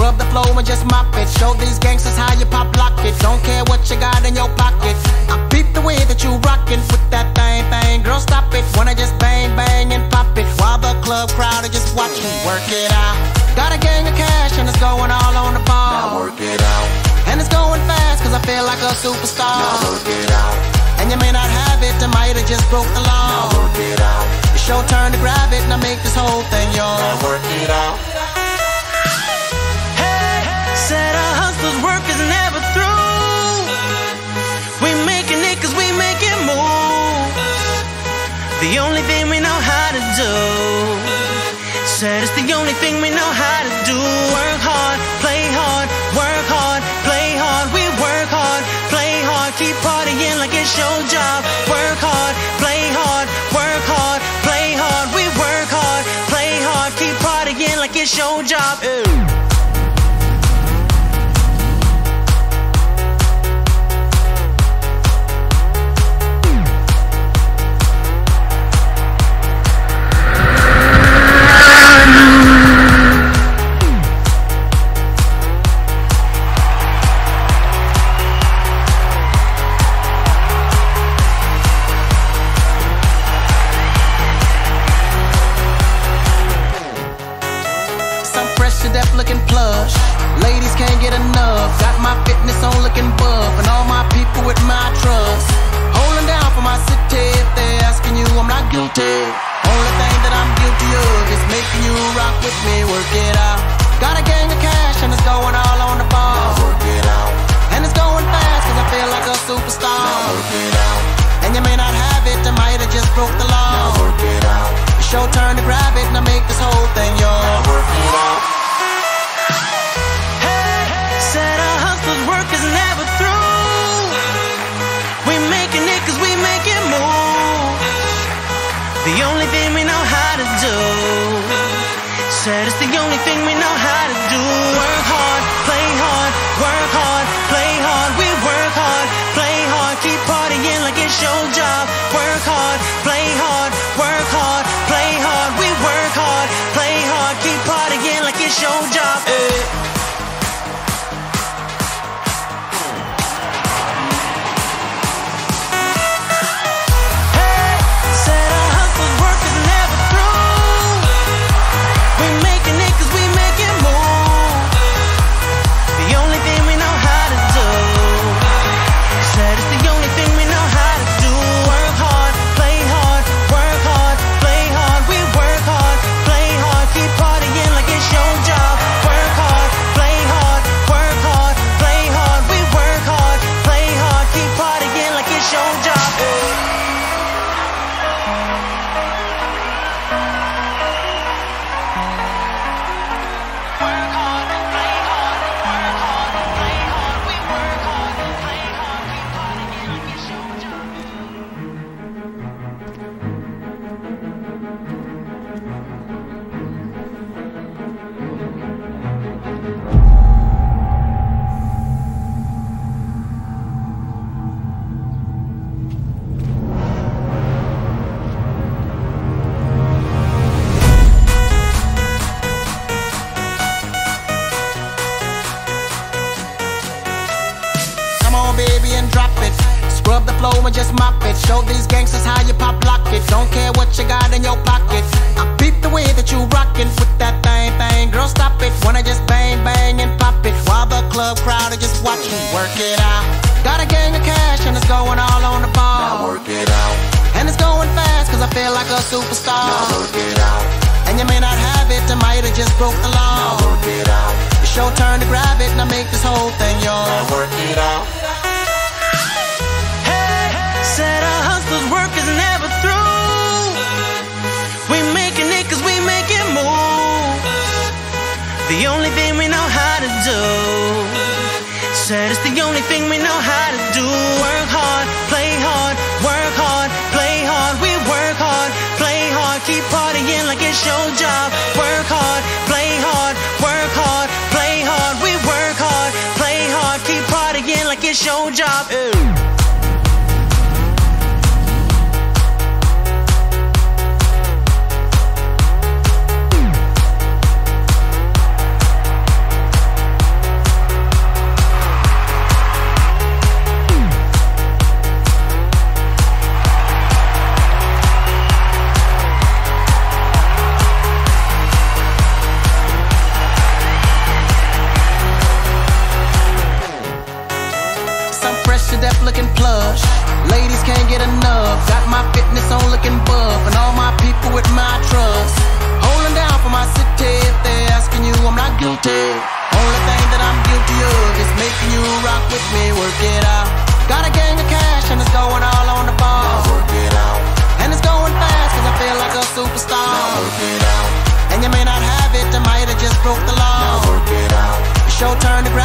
Scrub the flow and just mop it. Show these gangsters how you pop lock it. Don't care what you got in your pocket. I peep the way that you rockin' with that thing. Girl, stop it. Wanna just bang, bang and pop it while the club crowd are just watching. Work it out. Got a gang of cash and it's going all on the ball. Now work it out. And it's going fast cause I feel like a superstar. Now work it out. And you may not have it, I might have just broke the law. Now work it out. It's your turn to grab it and I make this whole thing yours. Now work it out. Said a hustler's work is never through. We making it cause we make it move. The only thing we know how to do. Said it's the only thing we know how to do. Work hard, play hard, work hard, play hard. We work hard, play hard, keep partying like it's your job. Work hard, play hard, work hard, play hard. We work hard, play hard, keep partying like it's your job. Looking plush, ladies can't get enough. Got my fitness on looking buff, and all my people with my trust. Holding down for my city. If they're asking you, I'm not guilty. Only thing that I'm guilty of is making you rock with me. Work it out. Got a gang of cash and it's going all on the ball. Now work it out. And it's going fast cause I feel like a superstar. Now work it out. And you may not have it, I might have just broke the law. Now work it out. It's your turn to grab it and I make this whole thing yours. Now work it out. Said a hustler's work is never through. We making it cause we make it move. The only thing we know how to do. Said it's the only thing we know how to do. Work hard, play hard, work hard, play hard. We work hard, play hard, keep partying like it's your job. Work hard, play hard, work hard, play hard. We work hard, play hard, keep partying like it's your job. And just mop it. Show these gangsters how you pop lock it. Don't care what you got in your pocket. I peep the way that you rockin' with that thing. Girl, stop it. Wanna just bang, bang and pop it while the club crowd are just watching. Work it out. Got a gang of cash and it's going all on the ball. Now work it out. And it's going fast cause I feel like a superstar. Now work it out. And you may not have it, I might have just broke the law. Now work it out. It's your turn to grab it and I make this whole thing yours. Now work it out. Said a hustler's work is never through. We making it cause we make it move. The only thing we know how to do. Said it's the only thing we know how to do. Work hard, play hard, work hard, play hard. We work hard, play hard, keep partying like it's your job. Work hard, play hard, work hard, play hard. We work hard, play hard, keep partying like it's your job. turn the ground.